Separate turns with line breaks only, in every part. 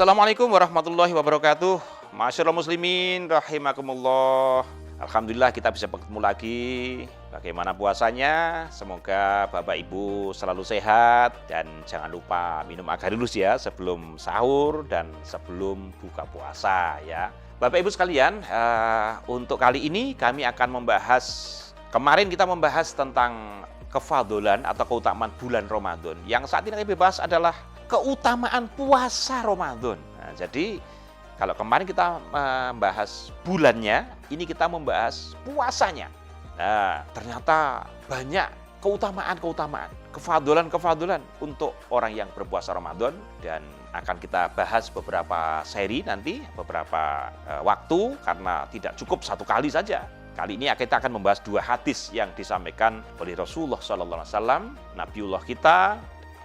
Assalamualaikum warahmatullahi wabarakatuh. Masyaallah muslimin rahimakumullah. Alhamdulillah kita bisa bertemu lagi. Bagaimana puasanya? Semoga Bapak Ibu selalu sehat dan jangan lupa minum agar-lus ya sebelum sahur dan sebelum buka puasa ya. Bapak Ibu sekalian, untuk kali ini kami akan membahas, kemarin kita membahas tentang kefadolan atau keutamaan bulan Ramadan. Yang saat ini kami bahas adalah keutamaan puasa Ramadan. Nah, jadi kalau kemarin kita membahas bulannya, ini kita membahas puasanya. Nah, ternyata banyak keutamaan-keutamaan, kefadolan-kefadolan untuk orang yang berpuasa Ramadan, dan akan kita bahas beberapa seri nanti, beberapa waktu, karena tidak cukup satu kali saja. Kali ini kita akan membahas dua hadis yang disampaikan oleh Rasulullah SAW, Nabiullah kita.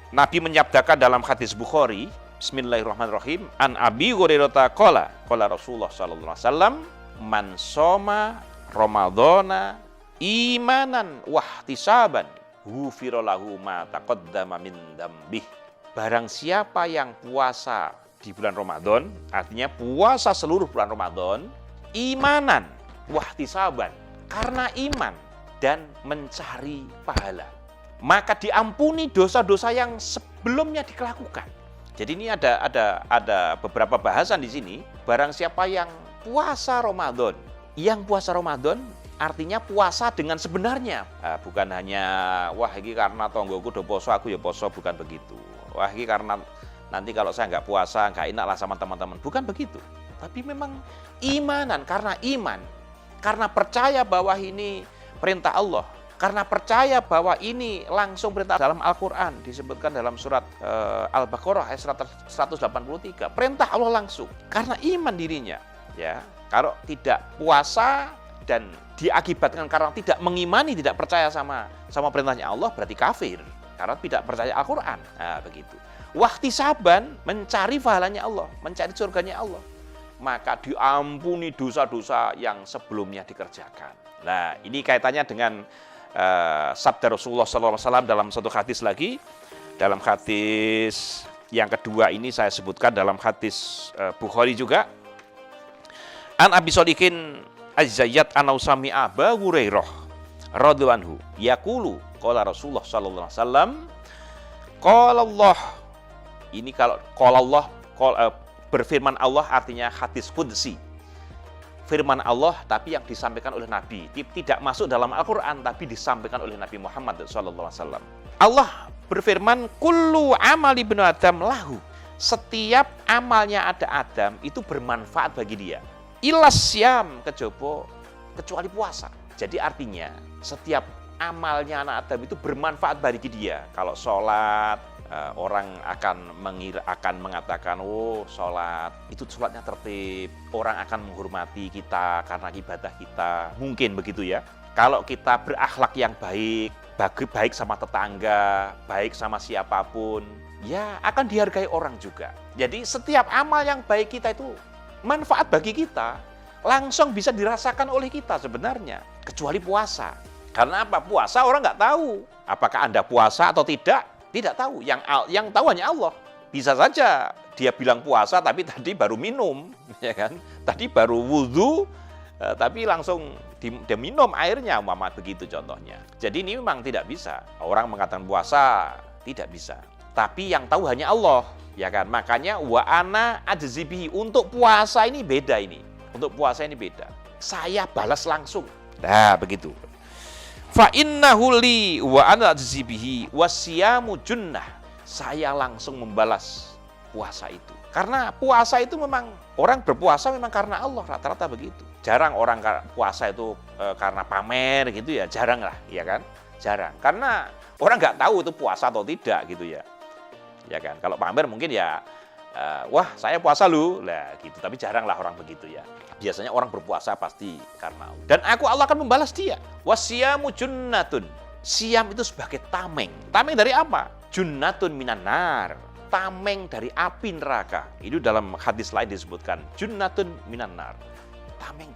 Nabi menyabdakan dalam hadis Bukhari, Bismillahirrahmanirrahim, An Abi Hurairah qala Rasulullah SAW, man soma Ramadhana imanan wahtisaban ghufira lahu ma taqaddama min dzambih. Barang siapa yang puasa di bulan Ramadan, artinya puasa seluruh bulan Ramadan, imanan wahtisaban, karena iman dan mencari pahala, maka diampuni dosa-dosa yang sebelumnya dilakukan. Jadi ini ada beberapa bahasan di sini. Barang siapa yang puasa Ramadan, artinya puasa dengan sebenarnya. Bukan hanya wah ini karena tonggoku udah poso aku ya poso, bukan begitu. Wah ini karena nanti kalau saya nggak puasa nggak enak lah sama teman-teman, bukan begitu. Tapi memang imanan, karena iman, karena percaya bahwa ini perintah Allah, karena percaya bahwa ini langsung perintah dalam Al-Quran, disebutkan dalam surat Al-Baqarah ayat 183, perintah Allah langsung, karena iman dirinya. Ya, kalau tidak puasa dan diakibatkan karena tidak mengimani, tidak percaya sama perintahnya Allah, berarti kafir, karena tidak percaya Al-Quran. Nah, begitu. Wahtisaban, mencari pahalanya Allah, mencari surganya Allah, maka diampuni dosa-dosa yang sebelumnya dikerjakan. Nah, ini kaitannya dengan sabda Rasulullah SAW dalam satu hadis lagi. Dalam hadis yang kedua ini saya sebutkan dalam hadis Bukhari juga. An Abi Shodikin Az-Zayyad Anausami Aba Hurairah radhiyallahu anhu yaqulu qala Rasulullah sallallahu alaihi wasallam qala Allah. Ini kalau qala Allah, berfirman Allah artinya hadis qudsi, firman Allah tapi yang disampaikan oleh Nabi, tidak masuk dalam Al-Quran tapi disampaikan oleh Nabi Muhammad SAW. Allah berfirman, kullu amali ibnu Adam lahu, setiap amalnya ada Adam itu bermanfaat bagi dia, ilas syam, kecuali puasa. Jadi artinya setiap amalnya anak Adam itu bermanfaat bagi dia. Kalau sholat, orang akan mengatakan, oh sholat, itu sholatnya tertib, orang akan menghormati kita karena ibadah kita, mungkin begitu ya. Kalau kita berakhlak yang baik sama tetangga, baik sama siapapun, ya akan dihargai orang juga. Jadi setiap amal yang baik kita itu manfaat bagi kita, langsung bisa dirasakan oleh kita sebenarnya, kecuali puasa. Karena apa? Puasa orang nggak tahu apakah Anda puasa atau tidak. Tidak tahu, yang tahu hanya Allah. Bisa saja dia bilang puasa tapi tadi baru minum, ya kan? Tadi baru wudhu, tapi langsung dia minum airnya, umpama begitu contohnya. Jadi ini memang tidak bisa. Orang mengatakan puasa tidak bisa. Tapi yang tahu hanya Allah, ya kan? Makanya wa ana ajzibihi, untuk puasa ini beda ini. Untuk puasa ini beda. Saya balas langsung. Nah, begitu. Fa innahu li wa ana ajzibihi wasyamu junnah. Saya langsung membalas puasa itu. Karena puasa itu memang, orang berpuasa memang karena Allah, rata-rata begitu. Jarang orang puasa itu karena pamer gitu ya, jarang lah, ya kan? Jarang. Karena orang nggak tahu itu puasa atau tidak gitu ya. Ya kan? Kalau pamer mungkin ya wah saya puasa lu lah gitu, tapi jarang lah orang begitu ya. Biasanya orang berpuasa pasti karena Allah. Dan Allah akan membalas dia. Wasyamu junnatun. Siam itu sebagai tameng. Tameng dari apa? Junnatun minan nar. Tameng dari api neraka. Itu dalam hadis lain disebutkan junnatun minan nar. Tameng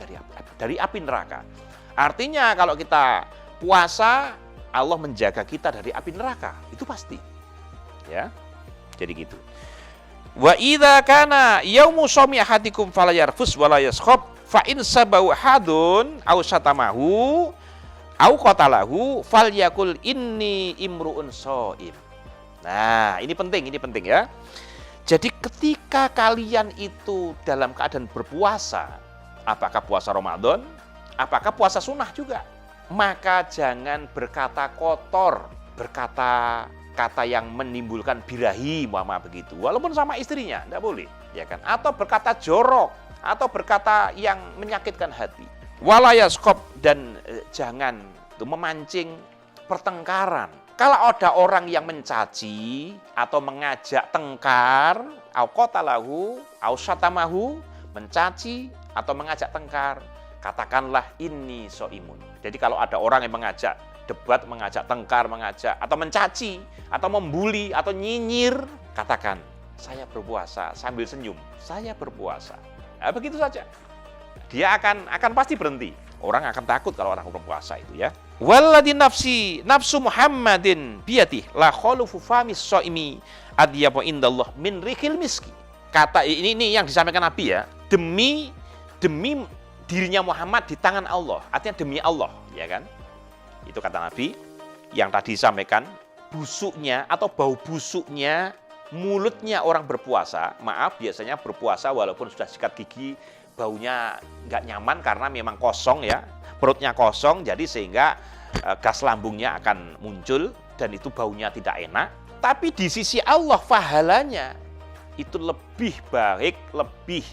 dari api neraka. Artinya kalau kita puasa, Allah menjaga kita dari api neraka. Itu pasti. Ya. Jadi gitu. Wa idza kana yaumu shaumi ahadikum fala yarfus wala yaskhab fa in sabahu hadun aw syatamahu aw qatalahu falyakul inni imruun shaim. Nah, ini penting ya. Jadi ketika kalian itu dalam keadaan berpuasa, apakah puasa Ramadan, apakah puasa sunnah juga, maka jangan berkata kotor, berkata kata yang menimbulkan birahi, mama begitu, walaupun sama istrinya, tidak boleh, ya kan? Atau berkata jorok, atau berkata yang menyakitkan hati. Walayaskop, dan jangan memancing pertengkaran. Kalau ada orang yang mencaci atau mengajak tengkar, au qatalahu, au syatamahu, mencaci atau mengajak tengkar, katakanlah inni shaimun. Jadi kalau ada orang yang mengajak debat, mengajak tengkar, mengajak atau mencaci atau membuli atau nyinyir, katakan saya berpuasa sambil senyum, saya berpuasa. Nah, begitu saja. Dia akan pasti berhenti. Orang akan takut kalau orang berpuasa itu, ya. Walladzi nafsu Muhammadin biyadih la khulufu famis shaimi adyabu indallah min rihil miski. Kata ini yang disampaikan Nabi, ya. Demi dirinya Muhammad di tangan Allah. Artinya demi Allah, ya kan? Itu kata Nabi yang tadi disampaikan, busuknya atau bau busuknya mulutnya orang berpuasa. Maaf, biasanya berpuasa walaupun sudah sikat gigi, baunya nggak nyaman karena memang kosong, ya. Perutnya kosong, jadi sehingga gas lambungnya akan muncul dan itu baunya tidak enak. Tapi di sisi Allah pahalanya itu lebih baik, lebih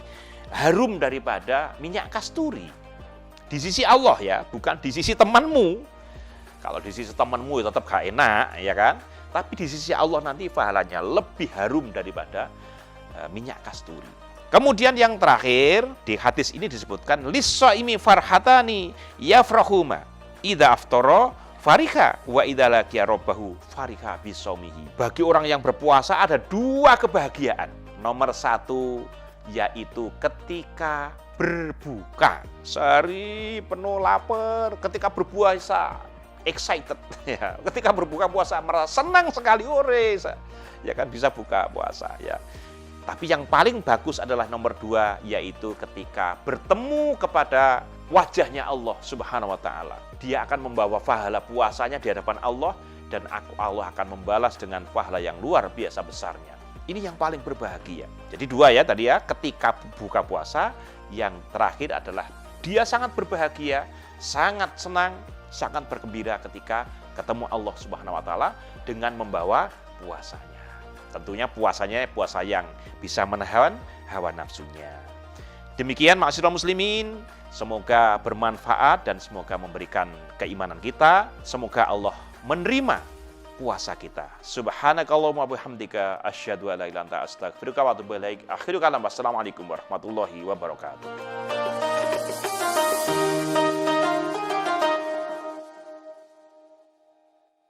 harum daripada minyak kasturi. Di sisi Allah, ya, bukan di sisi temanmu. Kalau di sisi temanmu tetap gak enak, ya kan? Tapi di sisi Allah nanti pahalanya lebih harum daripada minyak kasturi. Kemudian yang terakhir, di hadis ini disebutkan lis-shaimi farhatani yafrahuma idza aftara fariha wa idza laqiya rabbahu fariha bisaumihi. Bagi orang yang berpuasa ada dua kebahagiaan. Nomor satu, yaitu ketika berbuka, sehari penuh lapar, ketika berpuasa excited, ya. Ketika berbuka puasa merasa senang sekali, ya kan, bisa buka puasa, ya. Tapi yang paling bagus adalah nomor dua, yaitu ketika bertemu kepada wajahnya Allah Subhanahu wa Ta'ala. Dia akan membawa pahala puasanya di hadapan Allah, dan Allah akan membalas dengan pahala yang luar biasa besarnya. Ini yang paling berbahagia. Jadi dua, ya, tadi, ya, ketika buka puasa. Yang terakhir adalah dia sangat berbahagia, sangat senang, sangat bergembira ketika ketemu Allah Subhanahu wa Ta'ala dengan membawa puasanya. Tentunya puasanya puasa yang bisa menahan hawa nafsunya. Demikian ma'asyiral muslimin, semoga bermanfaat dan semoga memberikan keimanan kita. Semoga Allah menerima puasa kita. Subhanakallahumma bihamdika asyhadu an la ilaha illa anta astaghfiruka wa atubu ilaik. Akhiru kalam, wassalamualaikum warahmatullahi wabarakatuh.